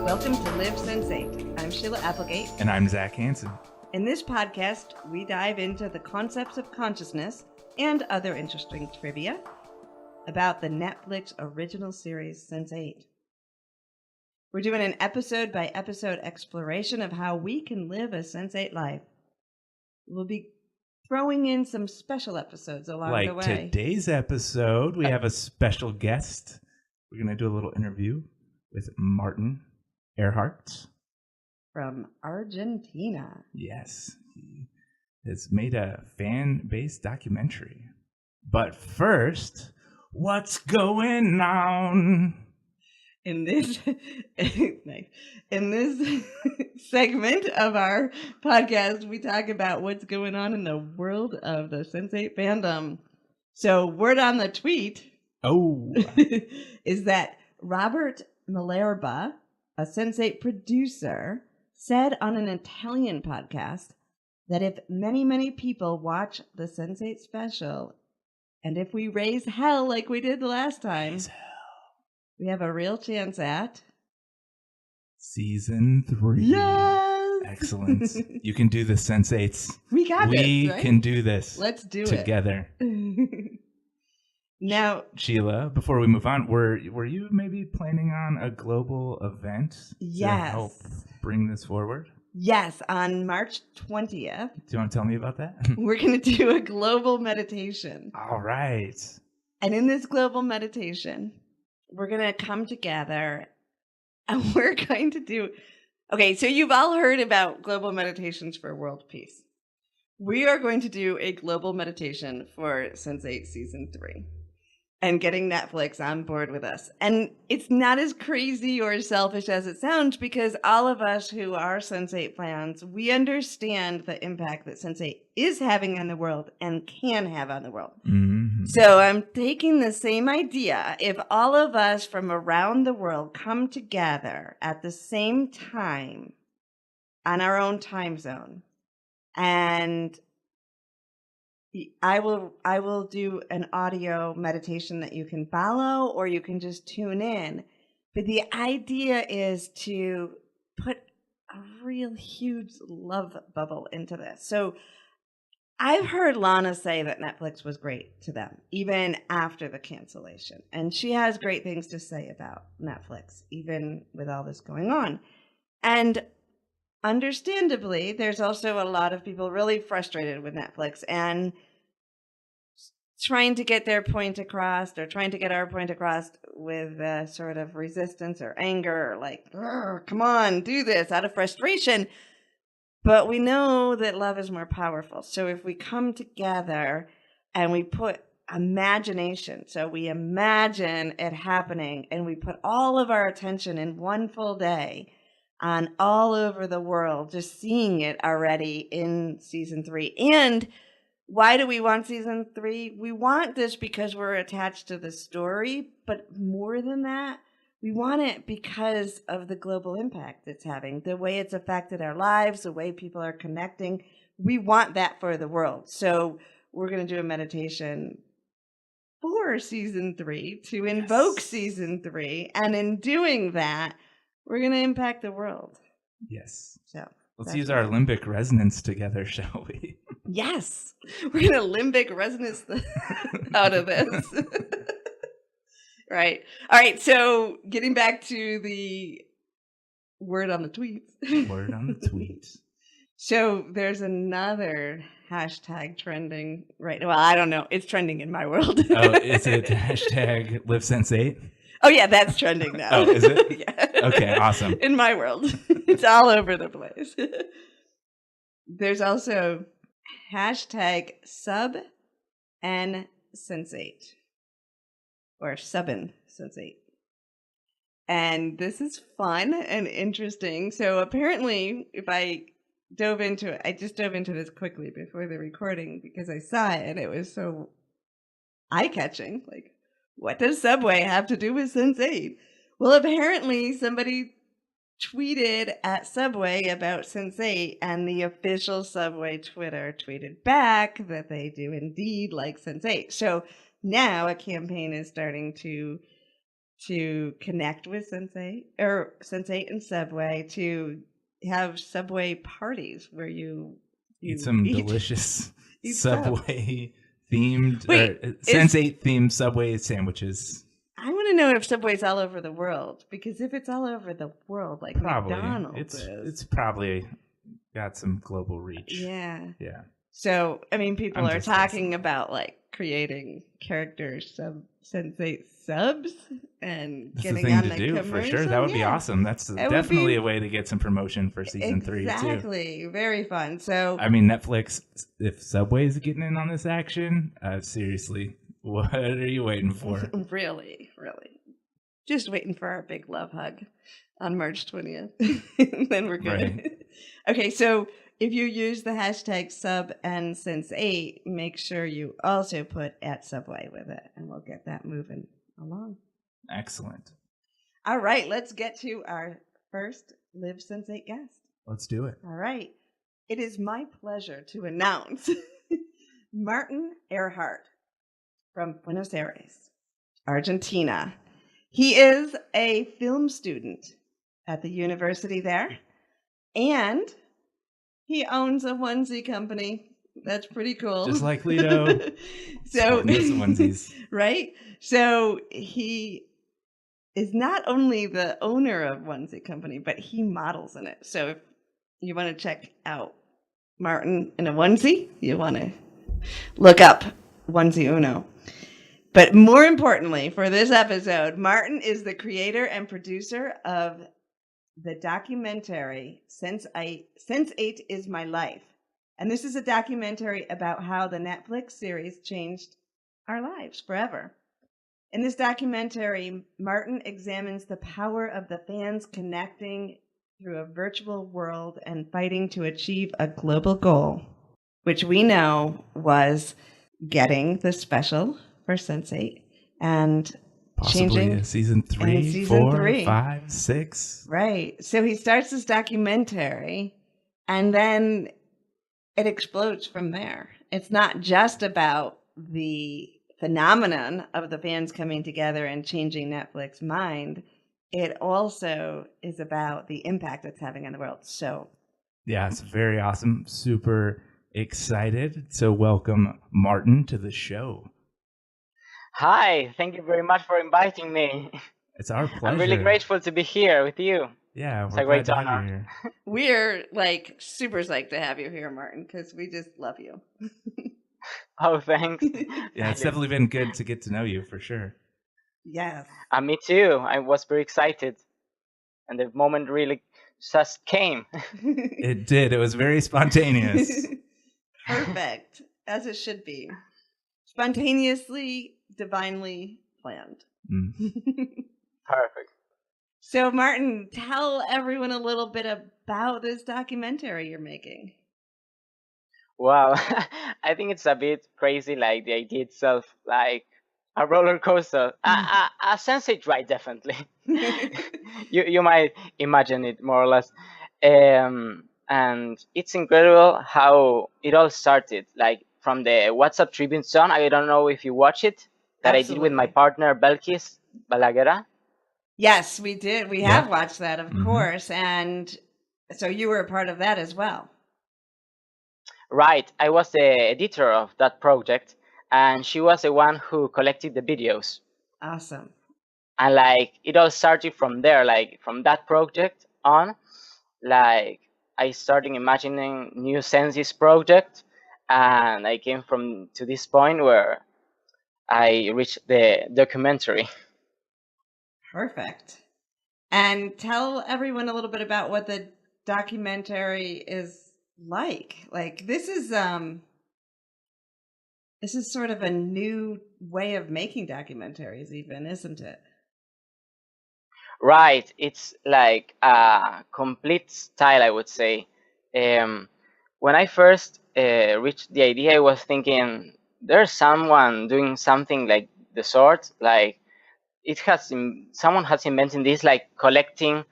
Welcome to Live Sense8. I'm Sheila Applegate. And I'm Zac Hansen. In this podcast, we dive into the concepts of consciousness and other interesting trivia about the Netflix original series Sense8. We're doing an episode-by-episode exploration of how we can live a Sense8 life. We'll be throwing in some special episodes along the way. Like today's episode, we have a special guest. We're going to do a little interview with Martin Erhardt. From Argentina. Yes, he has made a fan-based documentary. But first, what's going on? In this segment of our podcast, we talk about what's going on in the world of the Sense8 fandom. So, word on the tweet is that Robert Malerba, a Sense8 producer, said on an Italian podcast that if many, many people watch the Sense8 special, and if we raise hell like we did the last time, we have a real chance at Season 3. Yes! Excellent. You can do this, Sense8s. We got this, We right? can do this. Let's do together. it. Now, Sheila, before we move on, were you maybe planning on a global event to help bring this forward? Yes, on March 20th. Do you want to tell me about that? We're going to do a global meditation. All right. And in this global meditation, we're going to come together and we're going to do... Okay, so you've all heard about global meditations for world peace. We are going to do a global meditation for Sense8 Season 3. And getting Netflix on board with us. And it's not as crazy or selfish as it sounds, because all of us who are Sense8 fans, we understand the impact that Sense8 is having on the world and can have on the world. Mm-hmm. So I'm taking the same idea. If all of us from around the world come together at the same time on our own time zone, and I will do an audio meditation that you can follow, or you can just tune in. But the idea is to put a real huge love bubble into this. So I've heard Lana say that Netflix was great to them, even after the cancellation. And she has great things to say about Netflix, even with all this going on. And understandably, there's also a lot of people really frustrated with Netflix and trying to get their point across, or trying to get our point across with sort of resistance or anger, or like, come on, do this, out of frustration. But we know that love is more powerful. So if we come together and we put imagination, so we imagine it happening, and we put all of our attention in one full day on all over the world, just seeing it already in Season 3. And why do we want Season 3? We want this because we're attached to the story, but more than that, we want it because of the global impact it's having, the way it's affected our lives, the way people are connecting. We want that for the world. So we're going to do a meditation for Season 3 to invoke Season 3. And in doing that, we're going to impact the world. Yes. So let's use our limbic resonance together, shall we? Yes. We're going to limbic resonance out of this. Right. All right. So getting back to the word on the tweets. Word on the tweets. So there's another hashtag trending right now. Well, I don't know. It's trending in my world. Oh, is it hashtag Live Sense8? Oh, yeah, that's trending now. Oh, is it? Yeah. Okay, awesome. In my world. It's all over the place. There's also hashtag sub and Sense8. Or subbin Sense8. And this is fun and interesting. So apparently, if I dove into it. I just dove into this quickly before the recording because I saw it and it was so eye-catching. Like, what does Subway have to do with Sense8? Well, apparently somebody tweeted at Subway about Sense8, and the official Subway Twitter tweeted back that they do indeed like Sense8. So now a campaign is starting to connect with Sense8 or Sense8 and Subway to have Subway parties where you eat some delicious eat Subway themed Wait, Sense8 themed Subway sandwiches. I want to know if Subway's all over the world, because if it's all over the world, like probably McDonald's it's probably got some global reach. Yeah. Yeah. So, I mean, people are talking about like creating characters, Sense8 subs, and that's getting the thing on to the do commercial. for sure. That would be awesome. That's definitely a way to get some promotion for season 3 too. Exactly, very fun. So, I mean, Netflix, if Subway's getting in on this action, seriously, what are you waiting for? Really, just waiting for our big love hug on March 20th. Then we're good. Right. Okay, so if you use the hashtag sub and Sense8, make sure you also put at Subway with it, and we'll get that moving along. Excellent. All right, let's get to our first Live Sense8 guest. Let's do it. All right. It is my pleasure to announce Martin Erhardt from Buenos Aires, Argentina. He is a film student at the university there, and he owns a onesie company. That's pretty cool. Just like Lido. So onesies. Right? So he is not only the owner of onesie company, but he models in it. So if you want to check out Martin in a onesie, you want to look up Onesie Uno. But more importantly, for this episode, Martin is the creator and producer of the documentary Sense8 Is My Life. And this is a documentary about how the Netflix series changed our lives forever. In this documentary, Martin examines the power of the fans connecting through a virtual world and fighting to achieve a global goal, which we know was getting the special for Sense8 and possibly changing season 3, 4, 5, 6. Right. So he starts this documentary, and then it explodes from there. It's not just about the phenomenon of the fans coming together and changing Netflix's mind. It also is about the impact it's having on the world. So, yeah, it's very awesome. Super excited. So welcome Martin to the show. Hi, thank you very much for inviting me. It's our pleasure. I'm really grateful to be here with you. Yeah, it's a great honor. Here. We're like super psyched to have you here, Martin, because we just love you. Oh, thanks. Yeah, it's definitely been good to get to know you for sure. Yes. Me too. I was very excited, and the moment really just came. It did. It was very spontaneous. Perfect, as it should be. Spontaneously, divinely planned. Perfect. So, Martin, tell everyone a little bit about this documentary you're making. Well, I think it's a bit crazy, like the idea itself, like a roller coaster. A Sense8 ride, definitely. you might imagine it more or less. And it's incredible how it all started, like from the WhatsApp tribute song. I don't know if you watch it, that Absolutely. I did with my partner, Belkis Balaguera. Yes, we did. We have watched that, of course. And so you were a part of that as well. Right. I was the editor of that project, and she was the one who collected the videos. Awesome. And like it all started from there, like from that project on, like I started imagining new Senses project, and I came to this point where I reached the documentary. Perfect. And tell everyone a little bit about what the documentary is like. Like this is sort of a new way of making documentaries, even, isn't it? Right. It's like a complete style, I would say. When I first reached the idea, I was thinking there's someone doing something like the sort, like someone has invented this, like collecting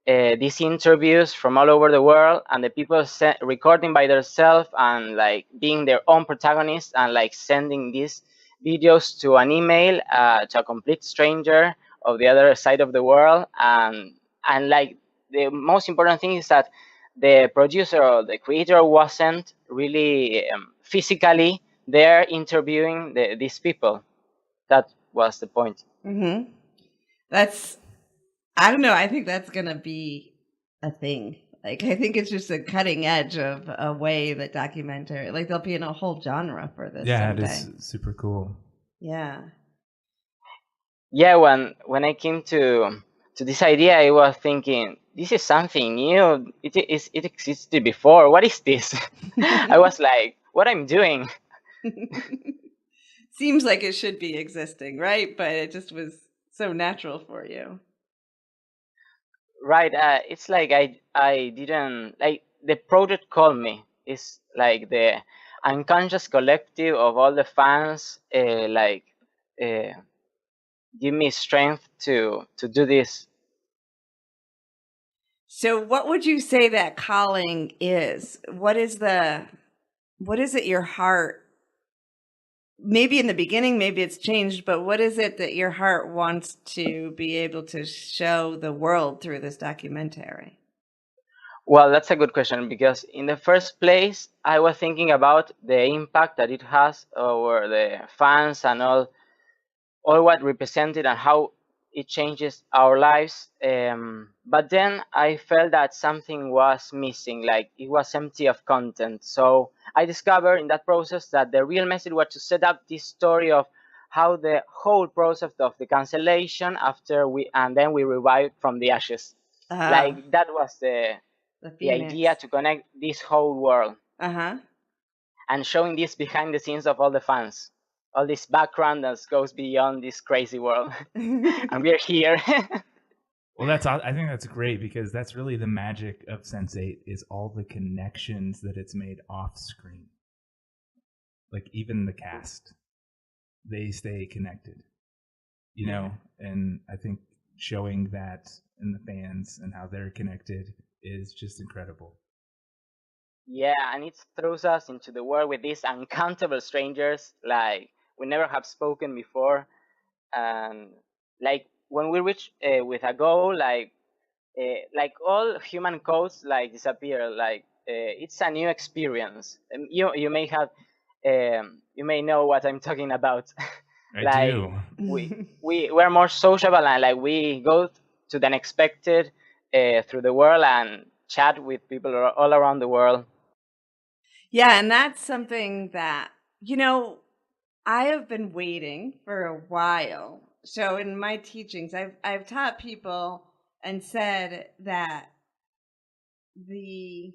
these interviews from all over the world, and the people recording by themselves and like being their own protagonists, and like sending these videos to an email to a complete stranger of the other side of the world. And like the most important thing is that the producer or the creator wasn't really physically there interviewing these people. That was the point. Mm-hmm. That's, I don't know. I think that's going to be a thing. Like, I think it's just a cutting edge of a way that documentary, like there'll be in a whole genre for this someday. It is super cool. Yeah. Yeah, when I came to this idea, I was thinking, this is something new. It existed before. What is this? I was like, what I'm doing? Seems like it should be existing, right? But it just was so natural for you. Right. It's like I didn't like the project called me. It's like the unconscious collective of all the fans. Give me strength to do this. So what would you say that calling is? What is it your heart, maybe in the beginning, maybe it's changed, but what is it that your heart wants to be able to show the world through this documentary? Well, that's a good question, because in the first place, I was thinking about the impact that it has over the fans and all what represented and how it changes our lives. But then I felt that something was missing, like it was empty of content. So I discovered in that process that the real message was to set up this story of how the whole process of the cancellation and then we revived from the ashes. Like that was the idea, to connect this whole world. And showing this behind the scenes of all the fans, all this background that goes beyond this crazy world. And we're here. Well, I think that's great, because that's really the magic of Sense8 is all the connections that it's made off screen. Like even the cast, they stay connected, you know, and I think showing that in the fans and how they're connected is just incredible. Yeah, and it throws us into the world with these uncountable strangers, like we never have spoken before. And like when we reach with a goal, like all human codes like disappear. Like it's a new experience. You may have you may know what I'm talking about. I do. We're more sociable, and like we go to the unexpected through the world and chat with people all around the world. Yeah, and that's something that, I have been waiting for a while. So in my teachings, I've taught people and said that the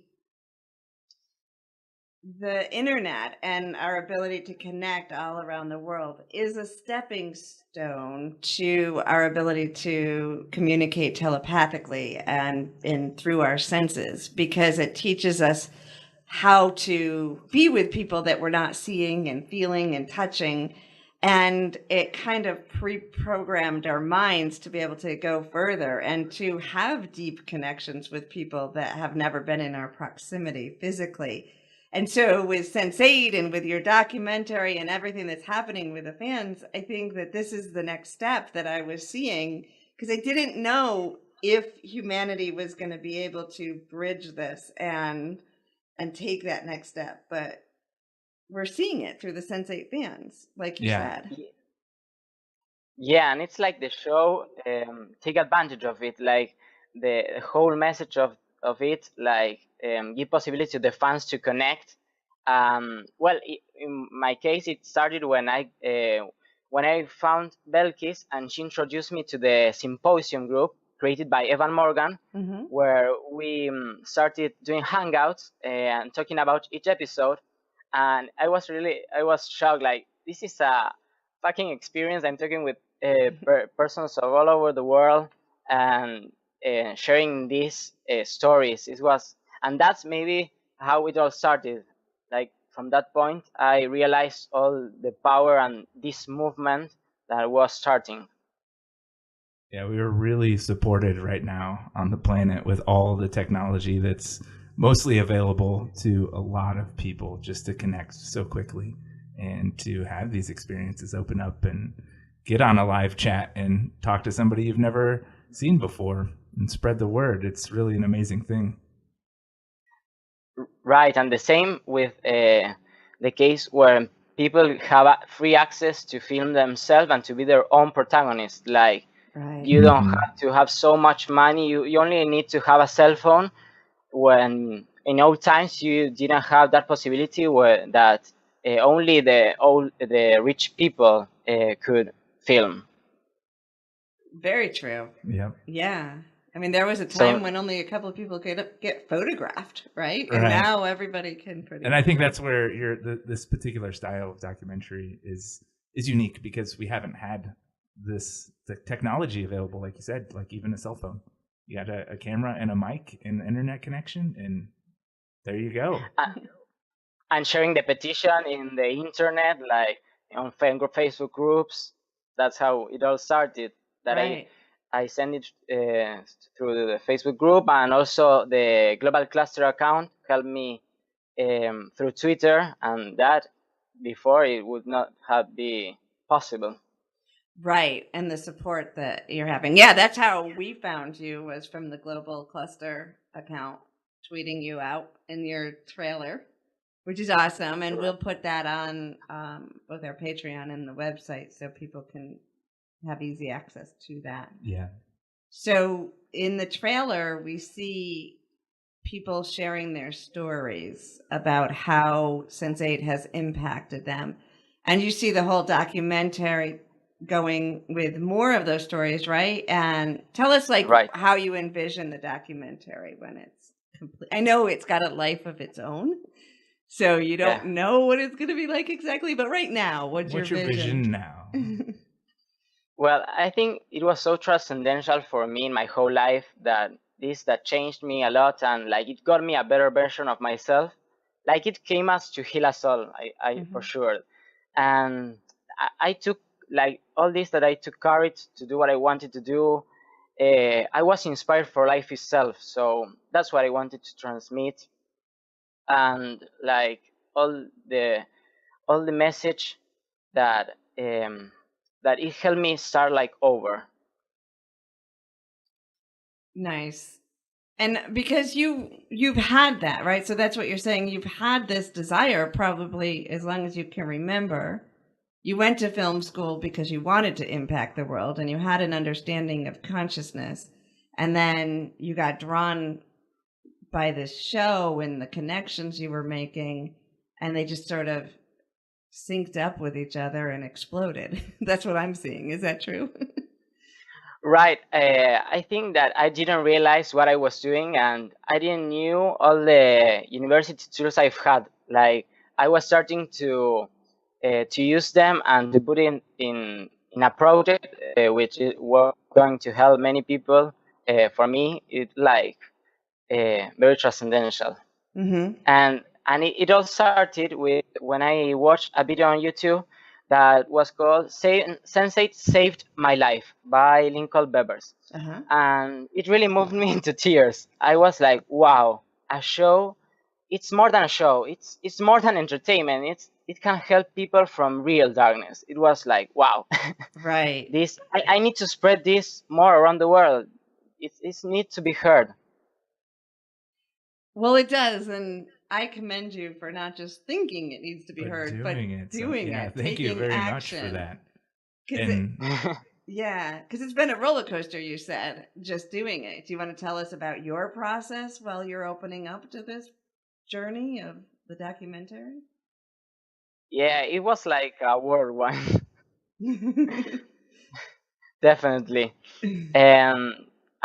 internet and our ability to connect all around the world is a stepping stone to our ability to communicate telepathically and through our senses, because it teaches us how to be with people that we're not seeing and feeling and touching. And it kind of pre-programmed our minds to be able to go further and to have deep connections with people that have never been in our proximity physically. And so with Sense8 and with your documentary and everything that's happening with the fans, I think that this is the next step that I was seeing, because I didn't know if humanity was going to be able to bridge this and take that next step. But we're seeing it through the Sense8 fans, like you said. Yeah, and it's like the show take advantage of it, like the whole message of it, like give possibility to the fans to connect. Well, in my case, it started when I found Belkis, and she introduced me to the Symposium group created by Evan Morgan, where we started doing Hangouts and talking about each episode. And I was shocked, like this is a fucking experience. I'm talking with persons of all over the world, and sharing these stories. And that's maybe how it all started. Like from that point, I realized all the power and this movement that was starting. Yeah, we are really supported right now on the planet with all the technology that's mostly available to a lot of people just to connect so quickly and to have these experiences open up and get on a live chat and talk to somebody you've never seen before and spread the word. It's really an amazing thing. Right, and the same with the case where people have free access to film themselves and to be their own protagonists. Like, Right. you don't have to have so much money. You only need to have a cell phone. When in old times you didn't have that possibility, where that only the rich people could film. Very true. Yep. Yeah. I mean, there was a So- time when only a couple of people could get photographed, right? And Right. now everybody can pretty And I think that's where this particular style of documentary is unique, because we haven't had the technology available, like you said, like even a cell phone. You got a camera and a mic and an internet connection, and there you go. And sharing the petition in the internet, like on Facebook groups. That's how it all started. That right. I sent it through the Facebook group, and also the Global Cluster account helped me through Twitter, and that before it would not have been possible. Right. And the support that you're having. Yeah, that's how we found you, was from the Global Cluster account, tweeting you out in your trailer, which is awesome. And we'll put that on both our Patreon and the website so people can have easy access to that. Yeah. So in the trailer, we see people sharing their stories about how Sense8 has impacted them. And you see the whole documentary going with more of those stories, right? And tell us Right. how you envision the documentary when it's complete. I know it's got a life of its own, so you don't know what it's going to be like exactly, but right now, what's your vision now? Well, I think it was so transcendental for me in my whole life that changed me a lot, and like it got me a better version of myself. Like it came as to heal us all, I for sure. And I took like all this, that I took courage to do what I wanted to do. I was inspired for life itself, so that's what I wanted to transmit. And like all the message that that it helped me start like over. Nice. And because you've had that, right? So that's what you're saying. You've had this desire probably as long as you can remember. You went to film school because you wanted to impact the world and you had an understanding of consciousness. And then you got drawn by this show and the connections you were making, and they just sort of synced up with each other and exploded. That's what I'm seeing. Is that true? Right. I think that I didn't realize what I was doing, and I didn't knew all the university tools I've had. Like I was starting to use them and to put in a project which was going to help many people. For me, it like very transcendental. And it all started with when I watched a video on YouTube that was called Sense8 Saved My Life by Lincoln Bevers. And it really moved me into tears. I was like, wow, a show, it's more than a show. It's more than entertainment. It can help people from real darkness. It was like, wow. Right. I need to spread this more around the world. It needs to be heard. Well, it does, and I commend you for not just thinking it needs to be heard, but doing it. Thank you very much for that. And yeah, because it's been a roller coaster, you said, just doing it. Do you want to tell us about your process while you're opening up to this journey of the documentary? Yeah, it was like a whirlwind. Definitely. And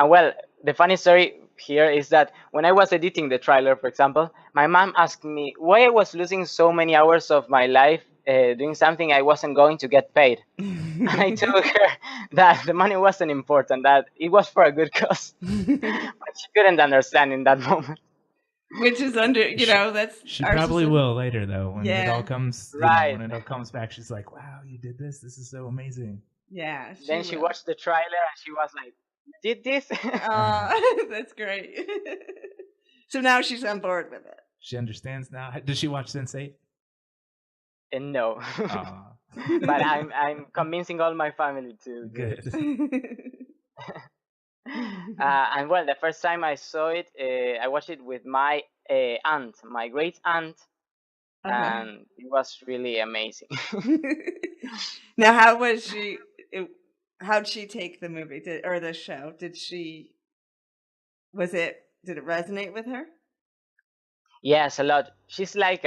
well, the funny story here is that when I was editing the trailer, for example, my mom asked me why I was losing so many hours of my life doing something I wasn't going to get paid. And I told her that the money wasn't important, that it was for a good cause. But she couldn't understand in that moment. which is under, you know, that's She probably will later though when it all Yeah. comes, Right. when it all comes back. She's like, "Wow, you did this. This is so amazing." Yeah, Then she will. watched the trailer and she was like, "You did this?" That's great. So now she's on board with it. She understands now. Does she watch Sense8? And no. Aw, But I'm convincing all my family to do it. good. And well, the first time I saw it, I watched it with my aunt, my great aunt, and it was really amazing. Now, how was she? How'd she take the movie or the show? Did it resonate with her? Yes, a lot. She's like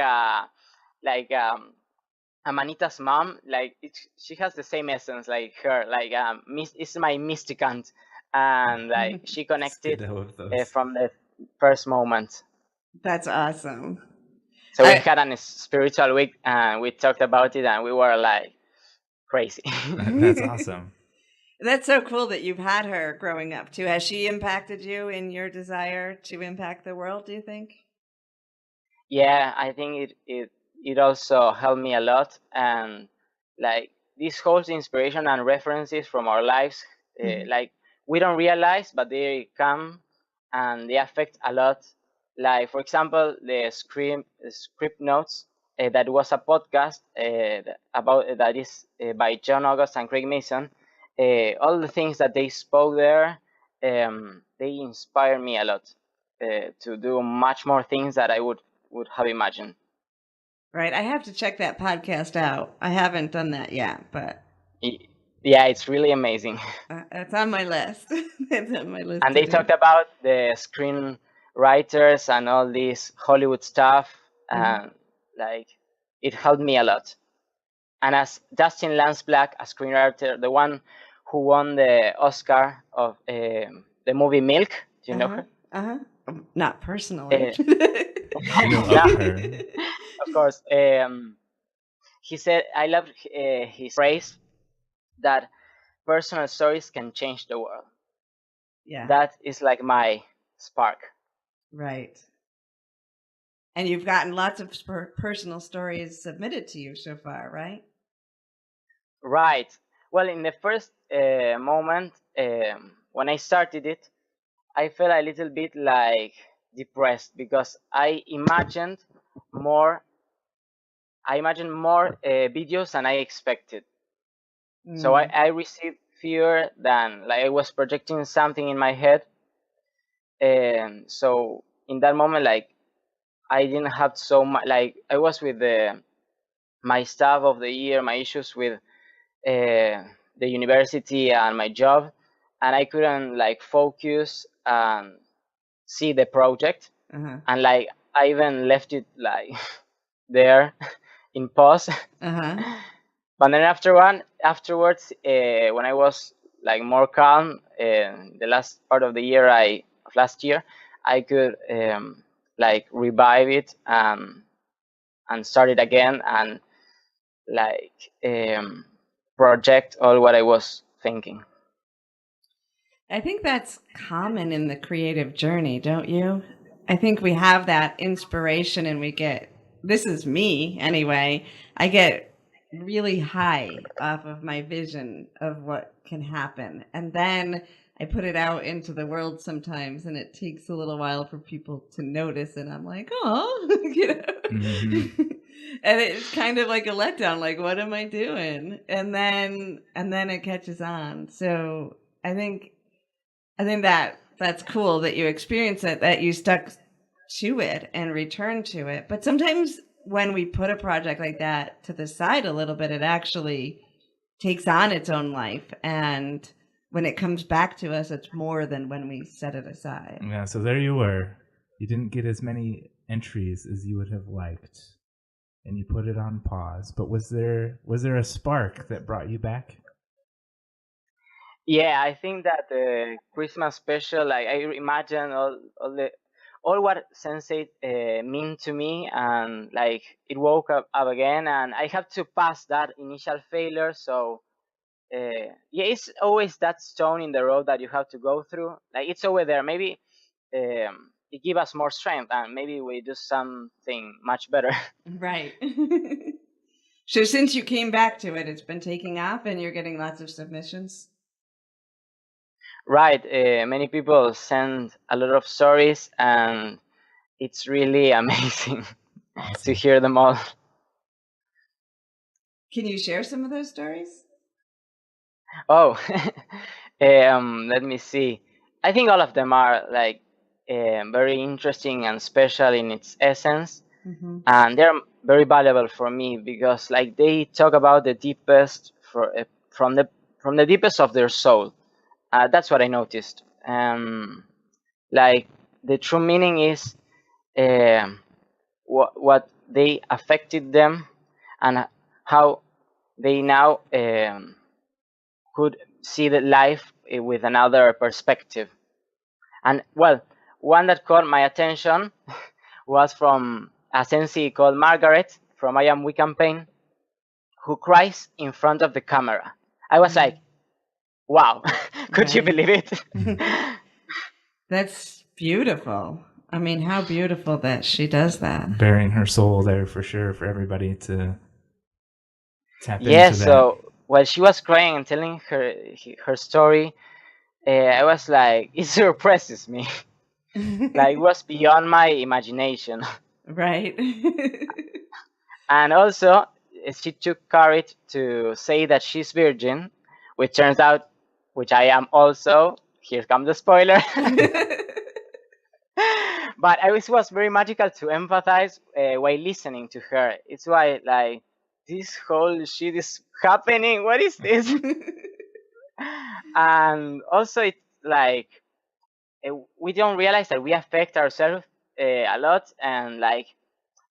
Amanita's mom. Like she has the same essence like her. Like it's my mystic aunt, and like she connected from the first moment. That's awesome. So we had a spiritual week, and we talked about it, and we were like crazy. That's awesome. That's so cool that you've had her growing up too. Has she impacted you in your desire to impact the world, do you think? Yeah, I think it also helped me a lot, and like this holds inspiration and references from our lives. Like we don't realize, but they come and they affect a lot. Like for example, the script notes that was a podcast about that is by John August and Craig Mason. All the things that they spoke there, they inspire me a lot to do much more things that I would have imagined. Right. I have to check that podcast out. I haven't done that yet, but yeah, it's really amazing. It's on my list. It's on my list. And they talked about the screenwriters and all this Hollywood stuff, and like it helped me a lot. And as Dustin Lance Black, a screenwriter, the one who won the Oscar of the movie Milk, do you know her? Not personally. Of course. He said, I love his phrase that personal stories can change the world. Yeah. That is like my spark. Right. And you've gotten lots of personal stories submitted to you so far, right? Right. Well, in the first moment, when I started it, I felt a little bit like depressed because I imagined more videos than I expected. So I received fear than like I was projecting something in my head. And so in that moment, like I didn't have so much, like I was with my stuff of the year, my issues with the university and my job, and I couldn't like focus and see the project. And like I even left it like there in pause. But then afterwards, when I was like more calm, the last part of the year last year, I could like revive it and start it again and like project all what I was thinking. I think that's common in the creative journey, don't you? I think we have that inspiration and we get, this is me anyway, I get really high off of my vision of what can happen. And then I put it out into the world sometimes and it takes a little while for people to notice and I'm like, oh, you know. And it's kind of like a letdown, like what am I doing? And then it catches on. So I think that's cool that you experienced it, that you stuck to it and returned to it. But sometimes when we put a project like that to the side a little bit, it actually takes on its own life. And when it comes back to us, it's more than when we set it aside. Yeah, so there you were. You didn't get as many entries as you would have liked. And you put it on pause. But was there a spark that brought you back? Yeah, I think that the Christmas special, like I imagine all what Sense8 mean to me, and like it woke up again, and I have to pass that initial failure. So yeah, it's always that stone in the road that you have to go through. Like it's over there. Maybe it it gives us more strength, and maybe we do something much better. Right. So since you came back to it, it's been taking off and you're getting lots of submissions? Right. Many people send a lot of stories, and it's really amazing to hear them all. Can you share some of those stories? Oh, let me see. I think all of them are like very interesting and special in its essence, and they're very valuable for me because like they talk about the deepest from the deepest of their soul. That's what I noticed. Like the true meaning is what they affected them, and how they now could see the life with another perspective. And well, one that caught my attention was from a sensei called Margaret from I Am We Campaign, who cries in front of the camera. I was like, wow, could you believe it? That's beautiful. I mean, how beautiful that she does that. Bearing her soul there for sure for everybody to tap into that. So while she was crying and telling her story, I was like, it surprises me. Like it was beyond my imagination. Right. And also, she took courage to say that she's virgin, which turns out, which I am also. Here comes the spoiler. But it was very magical to empathize while listening to her. It's why, like, this whole shit is happening. What is this? And also, it's like we don't realize that we affect ourselves a lot, and like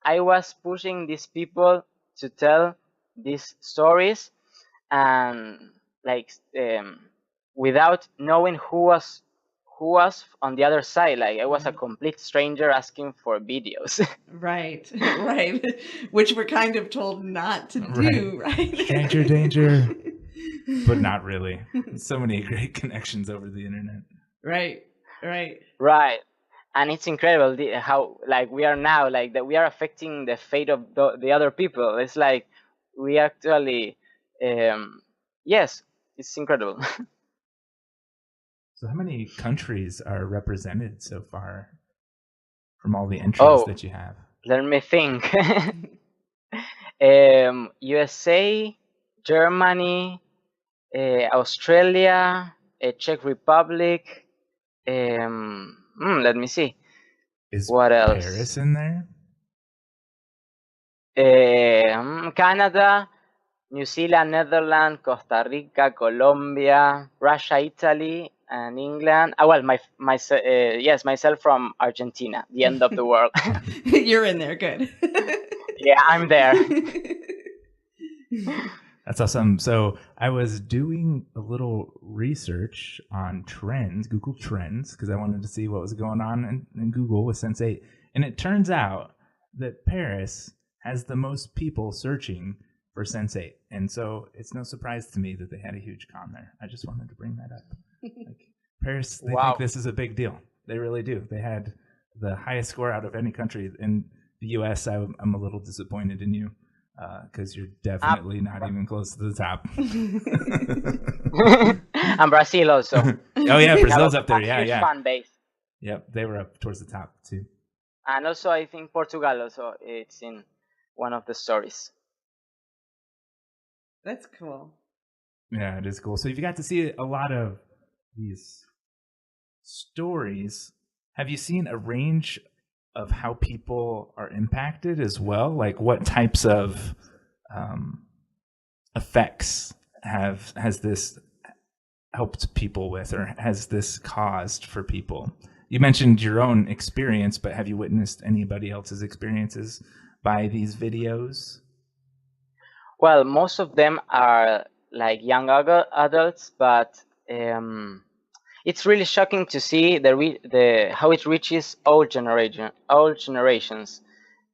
I was pushing these people to tell these stories, and like without knowing who was on the other side. Like I was a complete stranger asking for videos. Right, right. Which we're kind of told not to do, right? Stranger danger. But not really. So many great connections over the internet. Right, right. Right. And it's incredible how like we are now, like that we are affecting the fate of the other people. It's like we actually yes, it's incredible. So how many countries are represented so far from all the entries that you have? Let me think. USA, Germany, Australia, Czech Republic. Let me see. Is what else? Paris in there? Canada, New Zealand, Netherlands, Costa Rica, Colombia, Russia, Italy, and England. Well, myself from Argentina, the end of the world. You're in there, good. Yeah, I'm there. That's awesome. So I was doing a little research on trends, Google Trends, because I wanted to see what was going on in Google with Sense8. And it turns out that Paris has the most people searching for Sense8. And so it's no surprise to me that they had a huge con there. I just wanted to bring that up. Like Paris, they think this is a big deal. They really do. They had the highest score out of any country. In the US, I'm a little disappointed in you. Because you're definitely not even close to the top. And Brazil also. Oh yeah, Brazil's up there. Yeah. Fan base. Yep, they were up towards the top too. And also, I think Portugal also it's in one of the stories. That's cool. Yeah, it is cool. So you've got to see a lot of these stories. Have you seen a range of how people are impacted as well? Like what types of effects has this helped people with, or has this caused for people? You mentioned your own experience, but have you witnessed anybody else's experiences by these videos? Well, most of them are like young adults, but it's really shocking to see how it reaches all generations.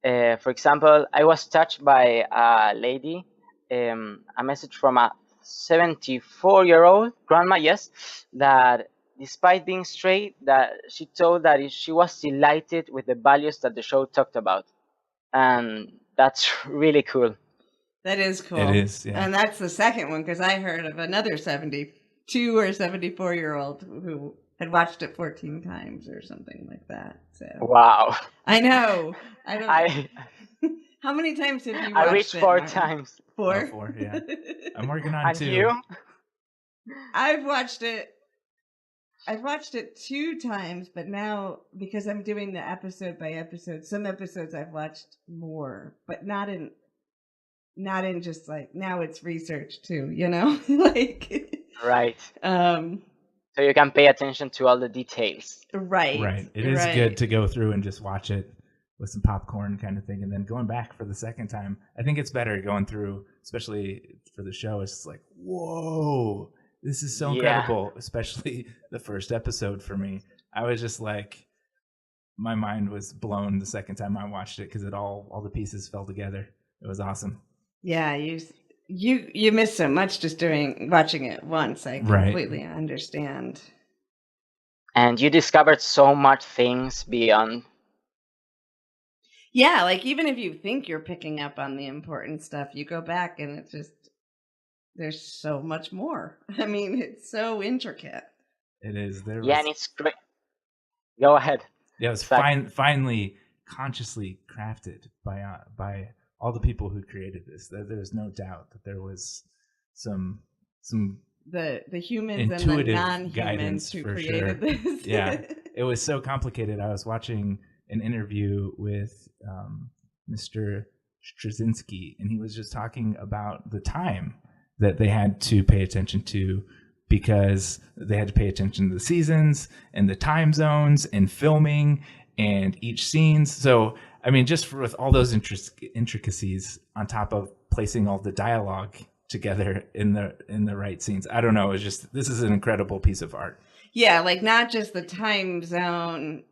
For example, I was touched by a lady, a message from a 74-year-old grandma, yes, that despite being straight, that she told that she was delighted with the values that the show talked about, and that's really cool. That is cool. It is, yeah. And that's the second one, because I heard of another 72 or 74-year-old who had watched it 14 times or something like that. So Wow. I know. I don't. I How many times have you watched I reached it, 4 Martin? times. 4? Oh, 4, yeah. I'm working on And 2. you? I've watched it 2 times, but now because I'm doing the episode by episode, some episodes I've watched more, but not in just like, now it's research too, you know? Like Right. so So you can pay attention to all the details. right. It is good to go through and just watch it with some popcorn kind of thing, and then going back for the second time. I think it's better going through, especially for the show. It's like, whoa, this is so incredible. Especially the first episode for me. I was just like, my mind was blown the second time I watched it because all the pieces fell together. It was awesome. Yeah, you missed so much just watching it once. I completely understand. And you discovered so much things beyond. Yeah, like even if you think you're picking up on the important stuff, you go back and it's just, there's so much more. I mean, it's so intricate. It is. And it's great. Go ahead. Yeah, it was finally consciously crafted by all the people who created this. There's no doubt that there was some the humans intuitive and the non-humans guidance who for created sure. this. Yeah, it was so complicated. I was watching an interview with Mr. Straczynski, and he was just talking about the time that they had to pay attention to, because they had to pay attention to the seasons and the time zones and filming and each scenes. So, I mean, just with all those intricacies on top of placing all the dialogue together in the right scenes. I don't know. It's just, this is an incredible piece of art. Yeah, like not just the time zone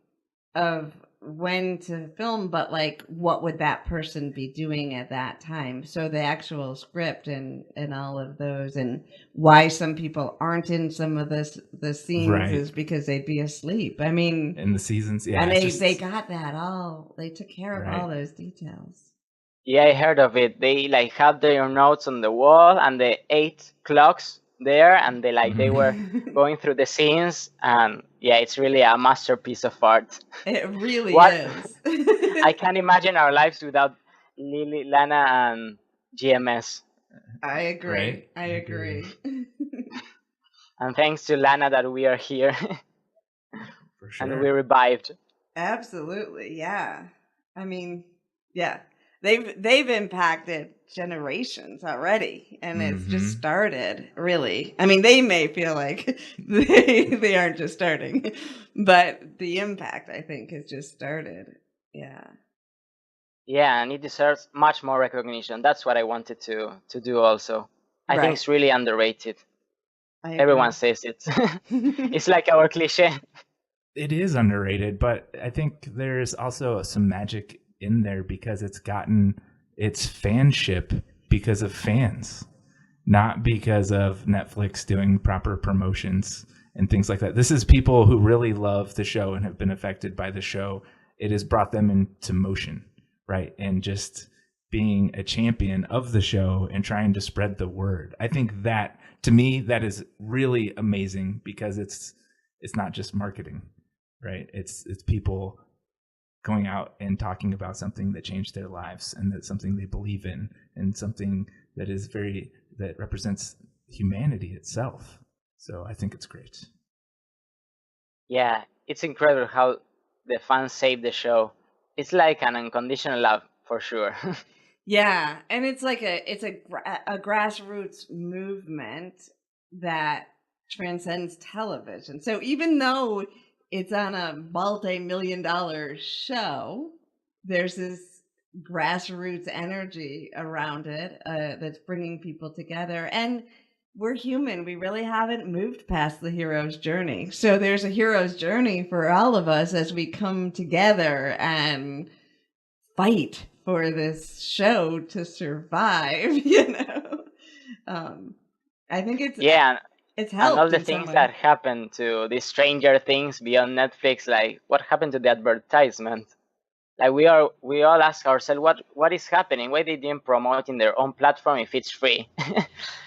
of when to film, but like what would that person be doing at that time. So the actual script and all of those, and why some people aren't in some of the scenes is because they'd be asleep. I mean, in the seasons, yeah. And they got that all. They took care of all those details. Yeah, I heard of it. They like had their notes on the wall and the 8 clocks there, and they were going through the scenes, and yeah, it's really a masterpiece of art. It really is. I can't imagine our lives without Lily, Lana, and GMS. I agree. Right? I agree. And thanks to Lana that we are here. For sure. And we revived. Absolutely, yeah. I mean, yeah. They've impacted generations already, and it's just started, really. I mean, they may feel like they aren't just starting, but the impact, I think, has just started. Yeah. Yeah, and it deserves much more recognition. That's what I wanted to do also. I think it's really underrated. Everyone says it. It's like our cliche. It is underrated, but I think there's also some magic in there because it's gotten its fanship because of fans, not because of Netflix doing proper promotions and things like that. This is people who really love the show and have been affected by the show. It has brought them into motion, right? And just being a champion of the show and trying to spread the word. I think that, to me, that is really amazing because it's not just marketing, right? It's people going out and talking about something that changed their lives, and that's something they believe in, and something that that represents humanity itself. So I think it's great. Yeah, it's incredible how the fans save the show. It's like an unconditional love, for sure. Yeah, and it's like a grassroots movement that transcends television. So even though it's on a multi-million-dollar show, there's this grassroots energy around it that's bringing people together. And we're human. We really haven't moved past the hero's journey. So there's a hero's journey for all of us as we come together and fight for this show to survive, you know. I think It's And all helped the in some things way. that happened to the Stranger Things beyond Netflix, like what happened to the advertisement? Like we all ask ourselves, what is happening? Why they didn't promote in their own platform if it's free?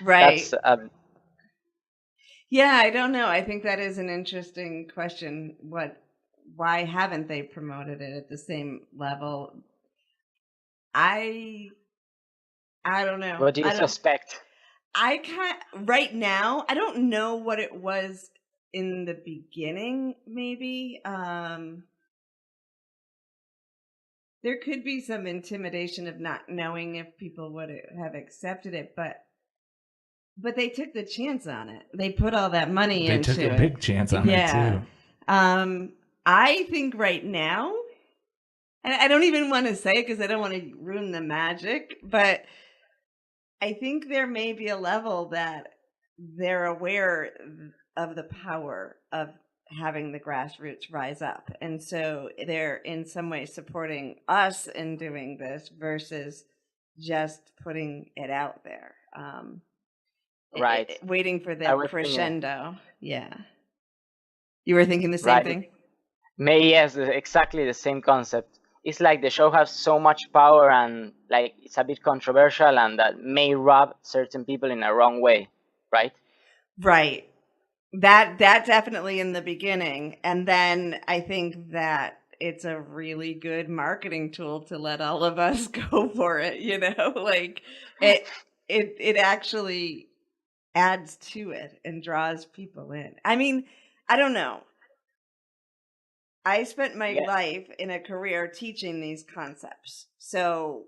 Right. That's Yeah, I don't know. I think that is an interesting question. Why haven't they promoted it at the same level? I don't know. what do you suspect? Right now, I don't know what it was in the beginning, maybe. There could be some intimidation of not knowing if people would have accepted it, but they took the chance on it. They put all that money into it. They took a big chance on it too. I think right now, and I don't even want to say it because I don't want to ruin the magic, but I think there may be a level that they're aware of the power of having the grassroots rise up. And so they're in some way supporting us in doing this versus just putting it out there. Right. Waiting for I the was thinking it. crescendo. Yeah. You were thinking the same Right. thing? Yes, exactly the same concept. It's like the show has so much power and like it's a bit controversial and that may rub certain people in a wrong way, right? Right. That definitely in the beginning. And then I think that it's a really good marketing tool to let all of us go for it, you know? Like it actually adds to it and draws people in. I mean, I don't know. I spent my life in a career teaching these concepts. So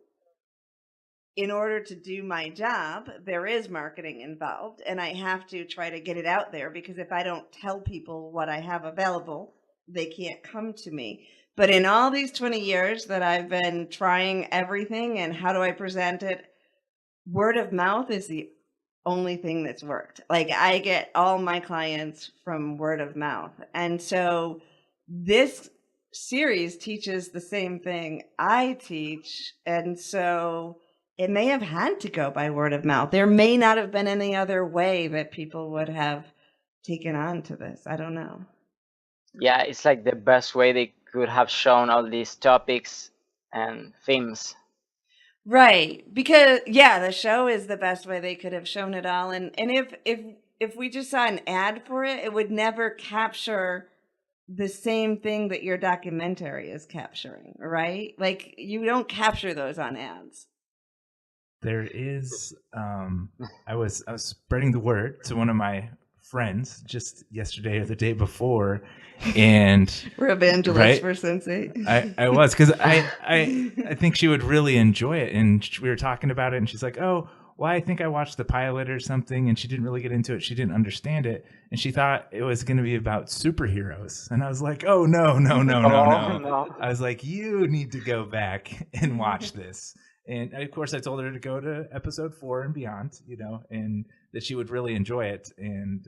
in order to do my job, there is marketing involved, and I have to try to get it out there because if I don't tell people what I have available, they can't come to me. But in all these 20 years that I've been trying everything and how do I present it, word of mouth is the only thing that's worked. Like I get all my clients from word of mouth. And so this series teaches the same thing I teach. And so it may have had to go by word of mouth. There may not have been any other way that people would have taken on to this. I don't know. Yeah, it's like the best way they could have shown all these topics and themes. Right. Because the show is the best way they could have shown it all. And if we just saw an ad for it, it would never capture the same thing that your documentary is capturing, right? Like you don't capture those on ads. There is I was spreading the word to one of my friends just yesterday or the day before, and we're evangelists right? for Sense8. I was because I think she would really enjoy it, and we were talking about it, and she's like, "Oh, well, I think I watched the pilot or something," and she didn't really get into it. She didn't understand it, and she thought it was going to be about superheroes. And I was like, "Oh no, no, no, no, no!" No. I was like, "You need to go back and watch this." And of course, I told her to go to episode 4 and beyond, you know, and that she would really enjoy it. And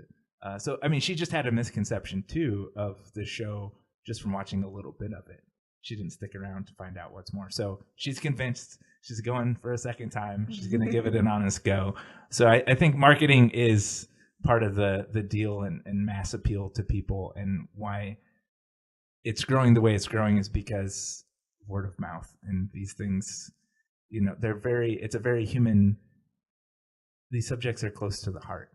so, I mean, she just had a misconception too of the show just from watching a little bit of it. She didn't stick around to find out what's more. So she's convinced. She's going for a second time. She's going to give it an honest go. So I think marketing is part of the deal and mass appeal to people, and why it's growing the way it's growing is because word of mouth and these things, you know, it's a very human, these subjects are close to the heart.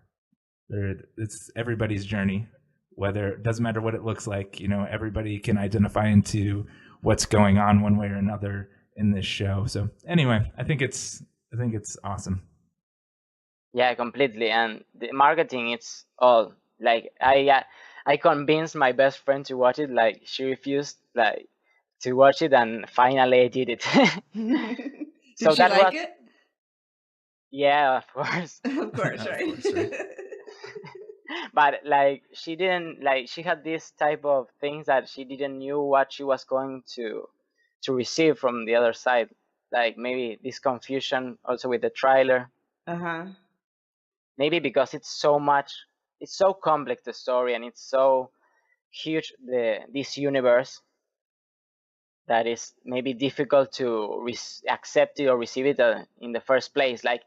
It's everybody's journey, whether it doesn't matter what it looks like, you know, everybody can identify into what's going on one way or another in this show. So anyway, I think it's awesome. Yeah, completely. And the marketing, it's all like I convinced my best friend to watch it. Like she refused like to watch it, and finally I did it. Did So she that like was it? yeah, of course. Of course, right? Of course, right? But like she didn't like she had this type of things that she didn't knew what she was going to receive from the other side. Like maybe this confusion also with the trailer. Uh-huh. Maybe because it's so complex the story, and it's so huge this universe that is maybe difficult to accept it or receive it in the first place. Like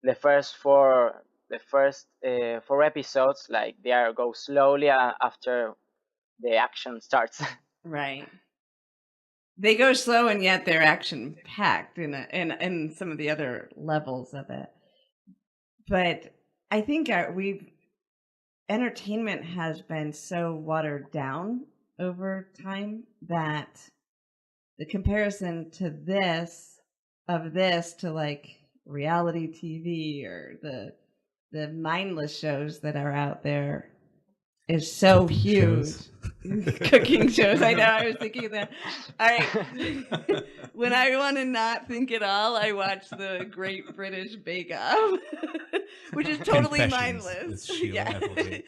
the first 4 the first 4 episodes, like they go slowly after the action starts. Right. They go slow, and yet they're action packed in some of the other levels of it. But I think entertainment has been so watered down over time that the comparison to this to like reality TV or the mindless shows that are out there is so Cooking huge. shows. Cooking shows. I know. I was thinking that. All right. When I want to not think at all, I watch the Great British Bake Off, which is totally Confessions mindless. with Sheila Applegate.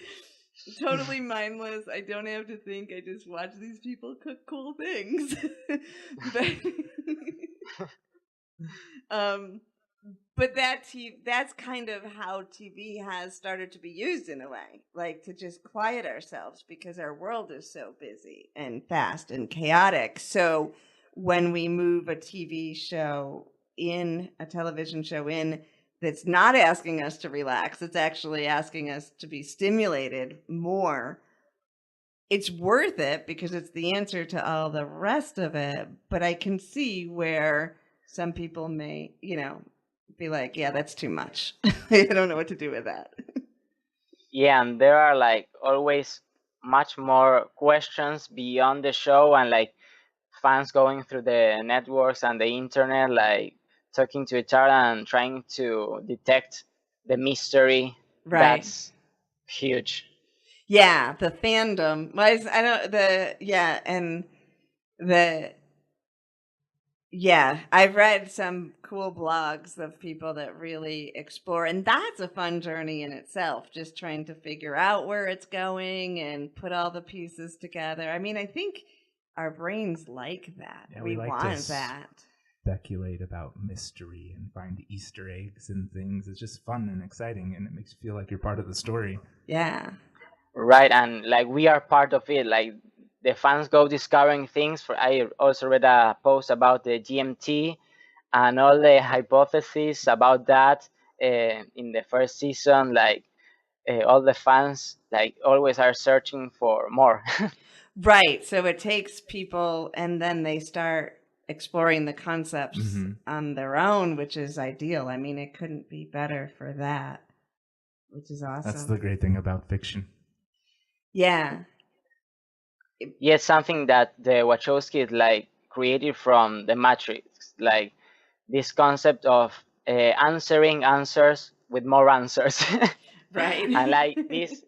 Totally mindless. I don't have to think. I just watch these people cook cool things. But that's kind of how TV has started to be used in a way, like to just quiet ourselves because our world is so busy and fast and chaotic. So when we move a television show in that's not asking us to relax, it's actually asking us to be stimulated more. It's worth it because it's the answer to all the rest of it. But I can see where some people may, be like, yeah, that's too much. I don't know what to do with that. Yeah, and there are like always much more questions beyond the show, and like fans going through the networks and the internet, like talking to each other and trying to detect the mystery. Right. That's huge. Yeah, the fandom. I don't and I've read some cool blogs of people that really explore, and that's a fun journey in itself, just trying to figure out where it's going and put all the pieces together. I mean, I think our brains like that. Yeah, we like want to that. Speculate about mystery and find Easter eggs and things. It's just fun and exciting, and it makes you feel like you're part of the story. Yeah. Right, and like we are part of it. Like the fans go discovering things. I also read a post about the GMT and all the hypotheses about that in the first season. Like all the fans like always are searching for more. Right. So it takes people, and then they start exploring the concepts on their own, which is ideal. I mean, it couldn't be better for that, which is awesome. That's the great thing about fiction. Yeah. Yeah, it's something that the Wachowskis like created from the Matrix, like this concept of answering answers with more answers. Right. And like this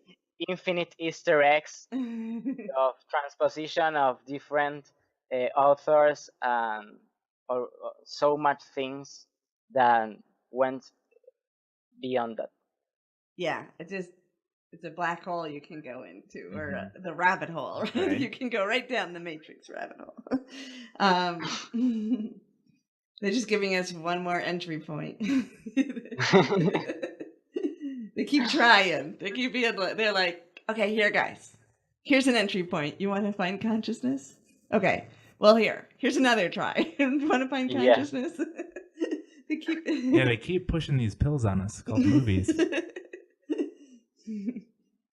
infinite Easter eggs of transposition of different authors and or so much things that went beyond that. Yeah, it's a black hole you can go into, or the rabbit hole. Right. You can go right down the Matrix rabbit hole. They're just giving us one more entry point. They keep trying. They keep being. They're like, okay, here, guys. Here's an entry point. You want to find consciousness? Okay. Well, here's another try. You want to find consciousness? Yeah. They keep pushing these pills on us called movies.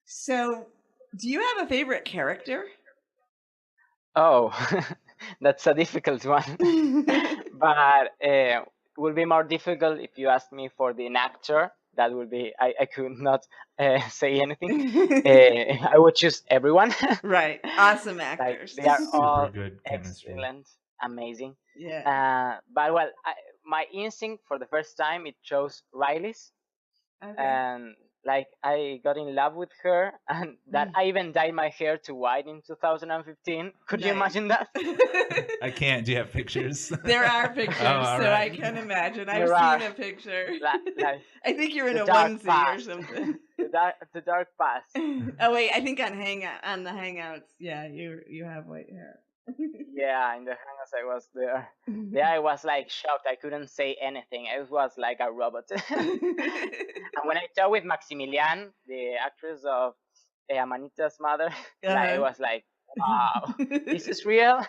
So, do you have a favorite character? Oh, that's a difficult one. But it would be more difficult if you asked me for the actor. That would be, I could not say anything. I would choose everyone. Right. Awesome actors. Like, they are all super good chemistry. excellent, amazing. Yeah. But well, my instinct for the first time, it chose Riley's. Okay. And like I got in love with her, and that I even dyed my hair to white in 2015. Could you imagine that? I can't. Do you have pictures? There are pictures, so right. I can imagine. I've There seen a picture. Like I think you're in the a dark onesie past. or something. the dark past. Oh wait, I think on the Hangouts, yeah, you have white hair. Yeah, in the Hangouts I was there. Yeah, I was like shocked. I couldn't say anything. I was like a robot. And when I talked with Maximilian, the actress of Amanita's mother, like, I was like, wow, this is real.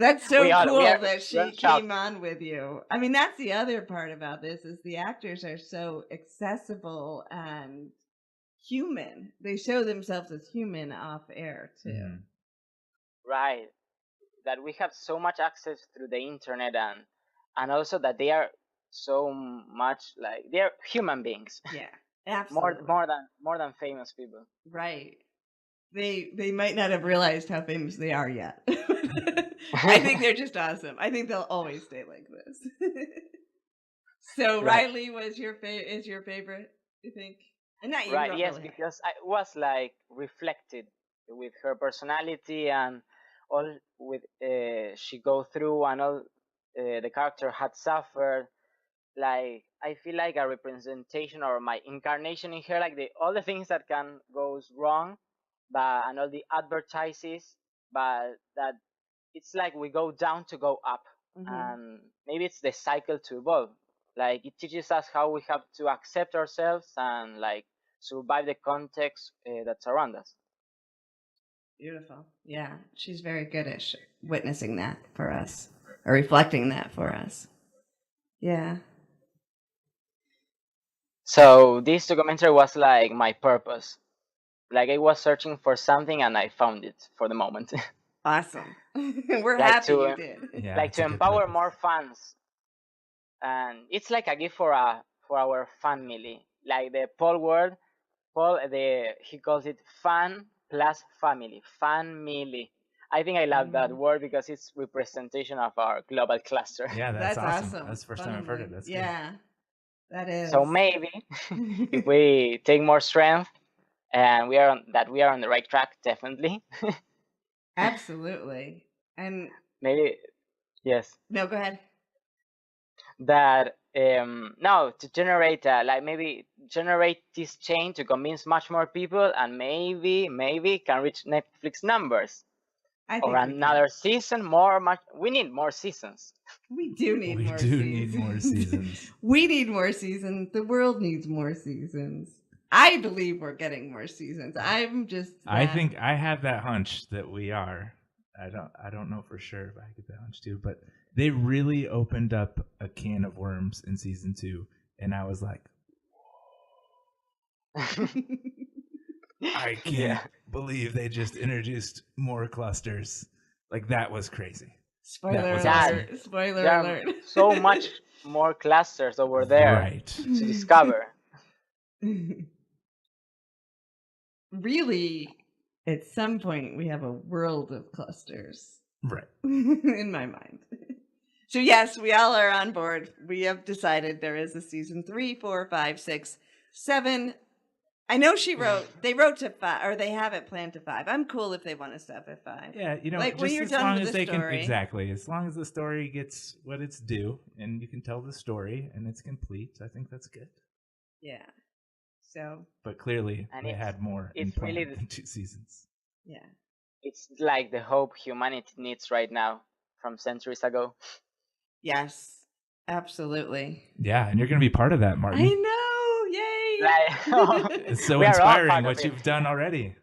That's so We cool are that she came on with you. I mean, that's the other part about this is the actors are so accessible and human. They show themselves as human off air too. Mhm. right. That we have so much access through the internet, and also that they are so much like they're human beings. Yeah, absolutely. more than famous people. Right. They might not have realized how famous they are yet. I think they're just awesome. I think they'll always stay like this. So Right. Riley was is your favorite, you think? And not you Right, don't yes, really. because I was like reflected with her personality and all with she go through and all the character had suffered. Like I feel like a representation or my incarnation in her, like all the things that can goes wrong, but and all the advertises, but that it's like we go down to go up, and maybe it's the cycle to evolve. Like it teaches us how we have to accept ourselves and like survive the context that's around us. Beautiful. Yeah, she's very good at witnessing that for us, or reflecting that for us. Yeah. So this documentary was like my purpose. Like I was searching for something and I found it for the moment. Awesome. We're like happy to you did. Yeah, like it's to a good empower purpose. more fans, and it's like a gift for our family. Like the Paul he calls it fan plus family, family. I think I love that word because it's representation of our global cluster. Yeah, that's awesome. That's the first time I've heard it. That's good. Yeah, that is. So maybe if we take more strength and we are on the right track, definitely. Absolutely. And Maybe yes. no, go ahead. That no, to generate like maybe generate this chain to convince much more people, and maybe can reach Netflix numbers. I Or think another season, we need more seasons. we do need We more do seasons. need more seasons. We need more seasons. The world needs more seasons. I believe we're getting more seasons. I'm just I think I have that hunch that we are. I don't know for sure if I get that hunch too, but they really opened up a can of worms in season 2, and I was like, I can't believe they just introduced more clusters. Like that was crazy. Spoiler That was alert. awesome. Spoiler There are alert. so much more clusters over there Right. to discover. Really, at some point, we have a world of clusters. Right. In my mind. So yes, we all are on board. We have decided there is a season 3, 4, 5, 6, 7. I know they wrote to 5, or they have it planned to 5. I'm cool if they want to stop at 5. Yeah, like just when you're as done long with as the they story. can exactly, as long as the story gets what it's due and you can tell the story and it's complete, I think that's good. Yeah. So. But clearly, And they had more in plan than 2 seasons. Yeah. It's like the hope humanity needs right now from centuries ago. Yes, absolutely. Yeah, and you're going to be part of that, Martin. I know. Yay. Like, It's so we are all inspiring part what of you've it. done already.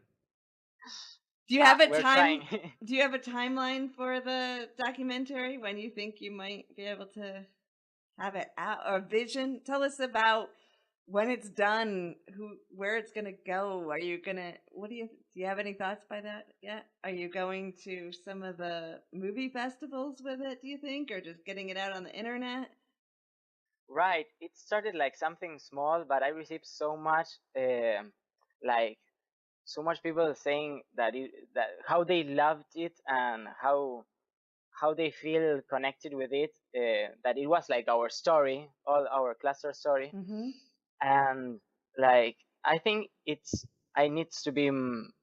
Do you have a We're time? trying. Do you have a timeline for the documentary when you think you might be able to have it out, or a vision? Tell us about when it's done, where it's gonna go. Are you gonna? Do you have any thoughts by that yet? Are you going to some of the movie festivals with it? Do you think, or just getting it out on the internet? Right. It started like something small, but I received so much, like so much people saying that how they loved it and how they feel connected with it. That it was like our story, all our cluster story, and like I think I needs to be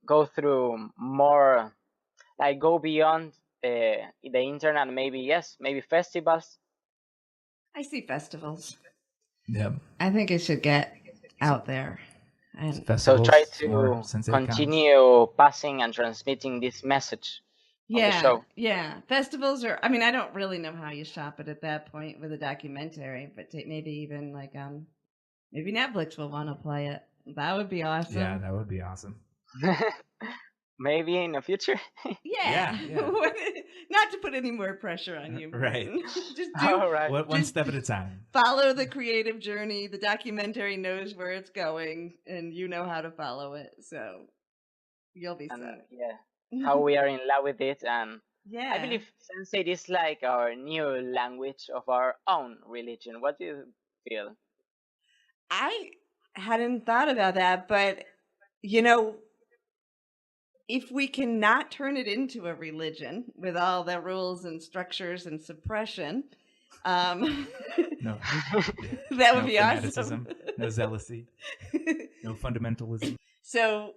go through more, like go beyond the internet. Maybe festivals. I see festivals. Yep. I think it should get out there. And so try to Sense8 continue passing and transmitting this message of the show. Yeah. Festivals are, I mean, I don't really know how you shop it at that point with a documentary, but maybe even like maybe Netflix will want to play it. That would be awesome. Yeah, that would be awesome. maybe in the future. Yeah. Yeah. Not to put any more pressure on you, Right. Martin. Just All right. One just step at a time. follow the creative journey. The documentary knows where it's going, and you know how to follow it. So you'll be And set. yeah, how we are in love with it, and Yeah. I believe Sense8 is like our new language of our own religion. What do you feel? I hadn't thought about that, but you know, if we cannot turn it into a religion with all the rules and structures and suppression, No. that would No be fanaticism, awesome. no zealousy, no fundamentalism. So,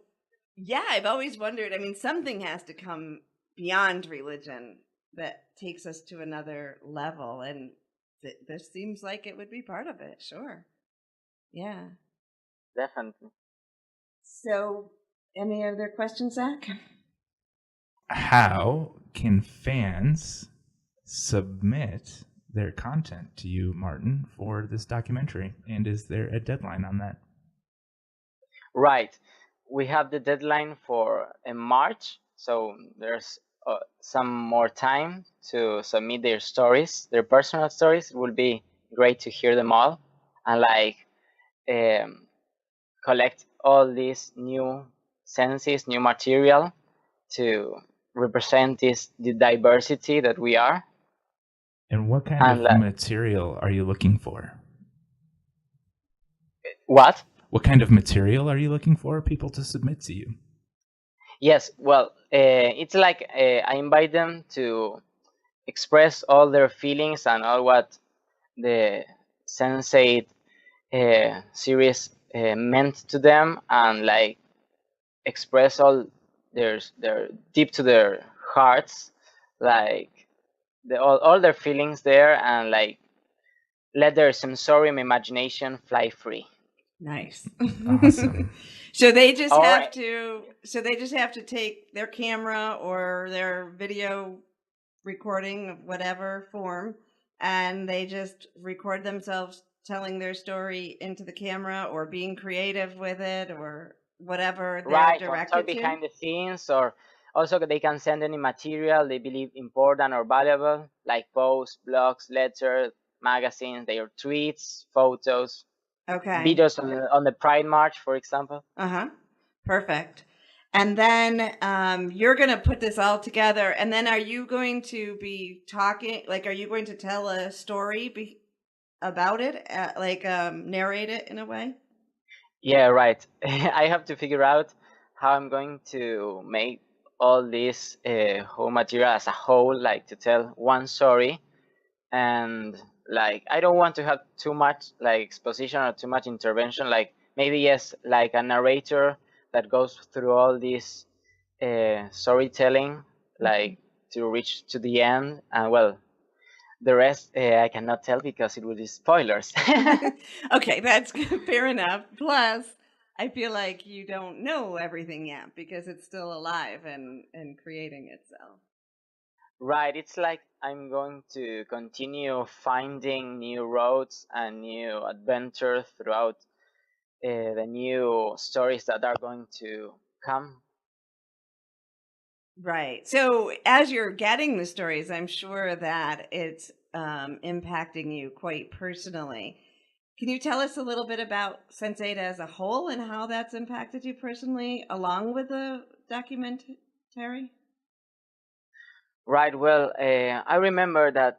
yeah, I've always wondered. I mean, something has to come beyond religion that takes us to another level, and this seems like it would be part of it. Sure. Yeah. Definitely. So, any other questions, Zac? How can fans submit their content to you, Martin, for this documentary? And is there a deadline on that? Right. We have the deadline for March, so there's some more time to submit their stories, their personal stories. It will be great to hear them all and um, collect all these new senses, new material to represent the diversity that we are. And what kind And of material are you looking for? what? What kind of material are you looking for people to submit to you? Yes, well, it's like I invite them to express all their feelings and all what the Sense8 series meant to them, and like express all their deep to their hearts, like all their feelings there, and like let their sensorium imagination fly free. Nice. Awesome. So they just All have right. to. So they just have to take their camera or their video recording of whatever form, and they just record themselves telling their story into the camera or being creative with it or whatever they're Right, or talk directed to. behind the scenes, or also they can send any material they believe important or valuable, like posts, blogs, letters, magazines, their tweets, photos, Okay. videos on the Pride March, for example. Perfect. And then you're going to put this all together. And then are you going to be talking, like, are you going to tell a story about it, narrate it in a way? Yeah, right. I have to figure out how I'm going to make all this whole material as a whole, like to tell one story. And like I don't want to have too much like exposition or too much intervention. Like maybe yes, like a narrator that goes through all this storytelling, like to reach to the end. And well, the rest I cannot tell because it would be spoilers. Okay, that's fair enough. Plus, I feel like you don't know everything yet because it's still alive and creating itself. Right, it's like I'm going to continue finding new roads and new adventures throughout the new stories that are going to come. Right. So as you're getting the stories, I'm sure that it's impacting you quite personally. Can you tell us a little bit about Sense8 as a whole and how that's impacted you personally, along with the documentary? Right, well, I remember that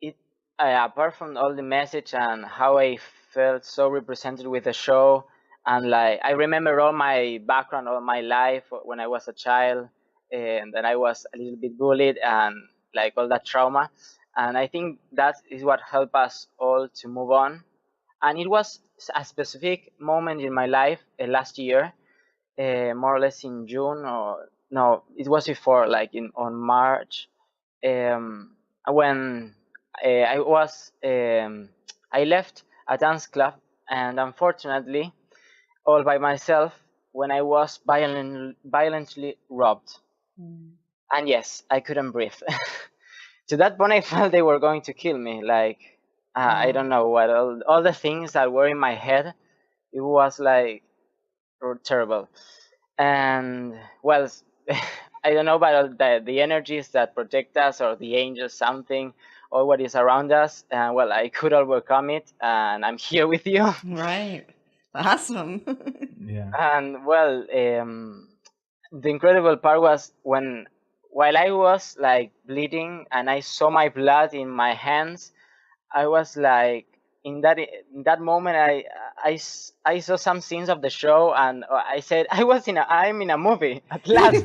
it, apart from all the message and how I felt so represented with the show, and like I remember all my background, all my life when I was a child, and that I was a little bit bullied and like all that trauma, and I think that is what helped us all to move on. And it was a specific moment in my life last year, more or less in June, or no, it was before, like in on March, when I left a dance club, and unfortunately, all by myself, when I was violently robbed. And yes, I couldn't breathe. To that point, I felt they were going to kill me. Like I don't know what all the things that were in my head. It was like terrible. And well, I don't know about the energies that protect us, or the angels, something, or what is around us. And well, I could overcome it, and I'm here with you. Right. Awesome. Yeah. And well, the incredible part was while I was like bleeding and I saw my blood in my hands, I was like, in that moment, I saw some scenes of the show, and I said, I'm in a movie at last.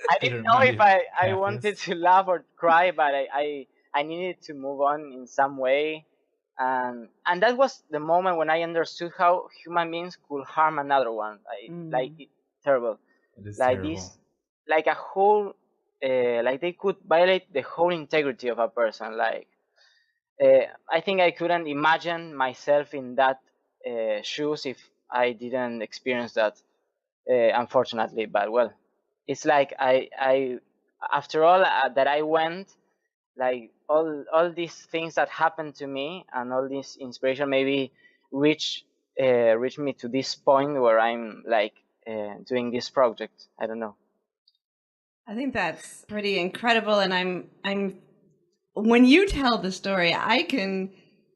I Did it didn't know remind if you of I wanted Capheus? to laugh or cry, but I needed to move on in some way. And that was the moment when I understood how human beings could harm another one. Like Mm. it, terrible. It is Like terrible. this, like a whole, like they could violate the whole integrity of a person. Like I think I couldn't imagine myself in that shoes if I didn't experience that, unfortunately. But well, it's like I after all that I went, like all these things that happened to me and all this inspiration maybe reach reach me to this point where I'm like doing this project. I don't know. I think that's pretty incredible, and I'm when you tell the story, I can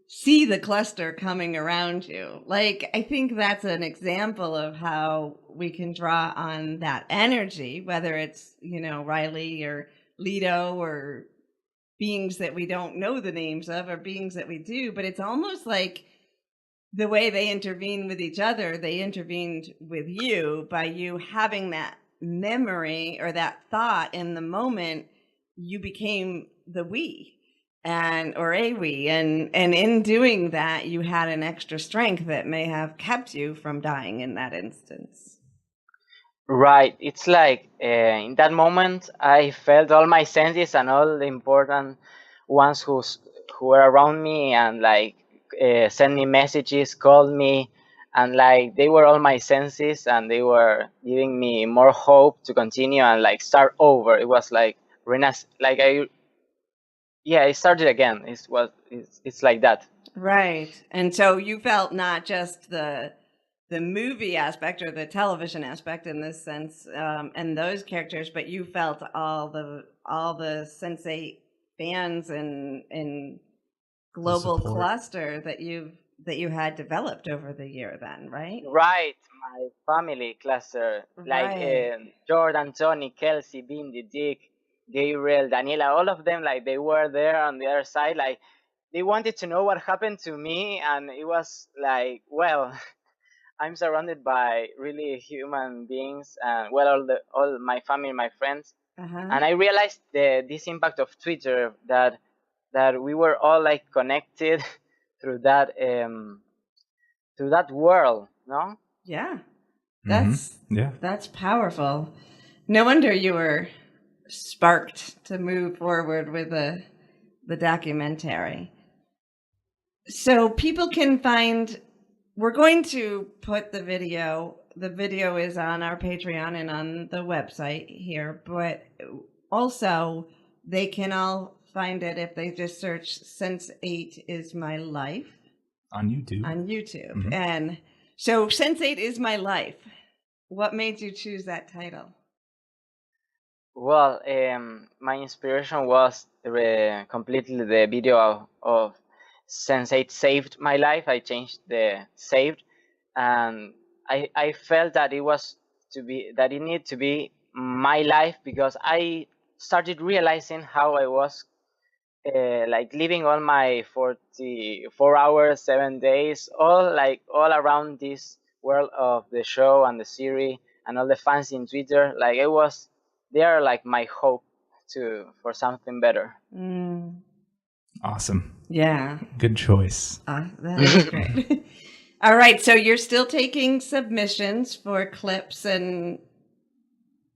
see the cluster coming around you. Like, I think that's an example of how we can draw on that energy, whether it's, Riley or Lido or beings that we don't know the names of or beings that we do, but it's almost like the way they intervene with each other, they intervened with you by you having that memory or that thought in the moment. You became the we or a we, and in doing that you had an extra strength that may have kept you from dying in that instance. Right. It's like in that moment I felt all my senses and all the important ones who were around me, and like sent me messages, called me, and like they were all my senses, and they were giving me more hope to continue and like start over. It was like like I started again. It's like that. Right. And so you felt not just the movie aspect or the television aspect in this sense, and those characters, but you felt all the Sense8 fans and global cluster that you had developed over the year. Then, right? Right, my family cluster, like Right. Jordan, Tony, Kelsey, Bindi, Dick, Gabriel, Daniela, all of them, like they were there on the other side, like they wanted to know what happened to me, and it was like, well, I'm surrounded by really human beings, and well, all my family, my friends, and I realized this impact of Twitter, that we were all like connected through that world, no? Yeah. Yeah. That's powerful. No wonder you were sparked to move forward with the documentary. So people can find, we're going to put the video is on our Patreon and on the website here, but also they can all find it if they just search Sense8 Is My Life on YouTube. Mm-hmm. And so Sense8 Is My Life. What made you choose that title? Well, my inspiration was completely the video of Sense8 Saved My Life. I changed the saved, and I felt that it needed to be my life, because I started realizing how I was like living all my 44 hours, 7 days, all around this world of the show and the series and all the fans in Twitter. Like they are like my hope for something better. Awesome. Yeah. Good choice. That is great. All right. So you're still taking submissions for clips and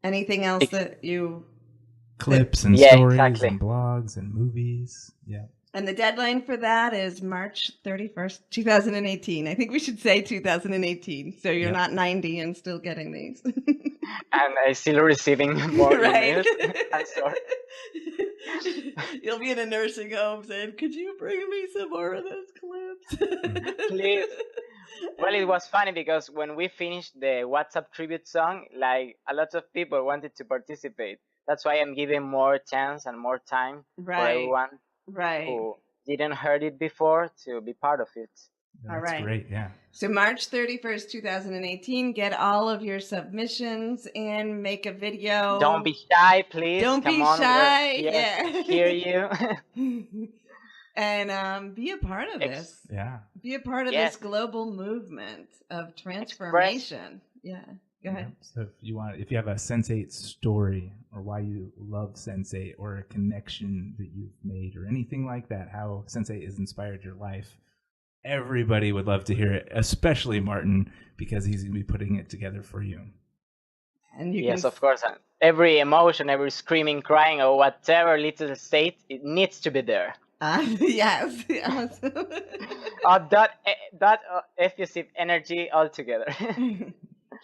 anything else that you... Clips and stories exactly. and blogs and movies. Yeah. And the deadline for that is March 31st, 2018. I think we should say 2018. So you're not 90 and still getting these. And I'm still receiving more emails. I'm sorry. You'll be in a nursing home saying, could you bring me some more of those clips? Please. Well, it was funny because when we finished the WhatsApp tribute song, like a lot of people wanted to participate. That's why I'm giving more chance and more time for Right. everyone Right. who didn't heard it before to be part of it. All That's right. great. Yeah. So March 31st, 2018, get all of your submissions in, make a video. Don't be shy, please. Don't Come be on, shy. we're here Yeah. to hear you. And be a part of this. Yeah. Be a part of Yes. this global movement of transformation. Yeah. Go ahead. Yeah. So if you have a Sense8 story or why you love Sense8 or a connection that you've made or anything like that, how Sense8 has inspired your life, everybody would love to hear it, especially Martin, because he's going to be putting it together for you. And you Yes, can of course. Every emotion, every screaming, crying, or whatever little state, it needs to be there. Yes. Awesome. That effusive energy altogether.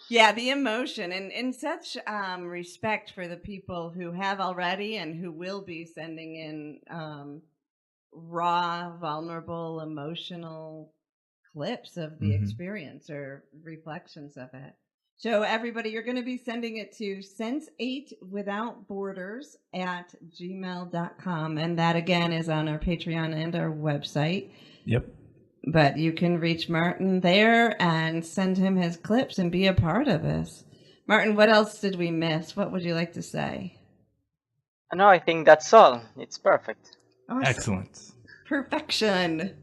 Yeah, the emotion and such respect for the people who have already and who will be sending in raw, vulnerable, emotional clips of the experience or reflections of it. So everybody, you're going to be sending it to sense8withoutborders@gmail.com. And that again is on our Patreon and our website. Yep. But you can reach Martin there and send him his clips and be a part of this. Martin, what else did we miss? What would you like to say? No, I think that's all. It's perfect. Awesome. Excellent. Perfection.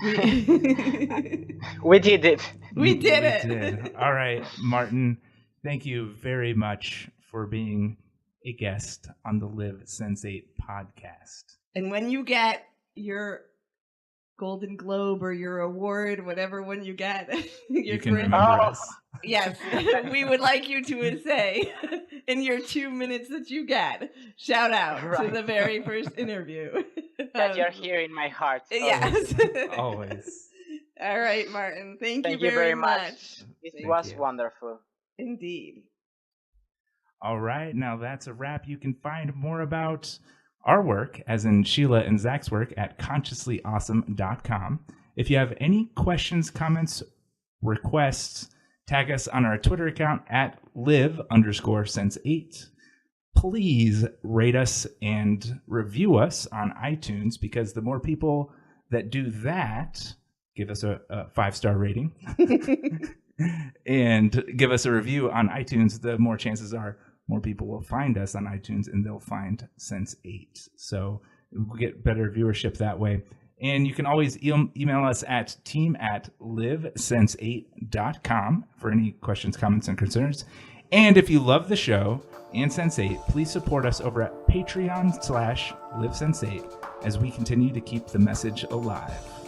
We did it. We did it. Did. All right, Martin, thank you very much for being a guest on the Live Sense8 podcast. And when you get your Golden Globe or your award, whatever one you get, You can remember us. Yes, we would like you to say in your 2 minutes that you get, shout out to the very first interview. That you're here in my heart. Yes. Always. All right, Martin. Thank you very very much. much. It was wonderful. Indeed. All right, now that's a wrap. You can find more about our work, as in Sheila and Zac's work, at consciouslyawesome.com. If you have any questions, comments, requests, tag us on our Twitter account at live_sense8. Please rate us and review us on iTunes, because the more people that do that, give us a 5-star rating and give us a review on iTunes, the more chances are more people will find us on iTunes and they'll find Sense8. So we'll get better viewership that way. And you can always email us at team@livesense8.com for any questions, comments, and concerns. And if you love the show and Sense8, please support us over at Patreon/LiveSense8 as we continue to keep the message alive.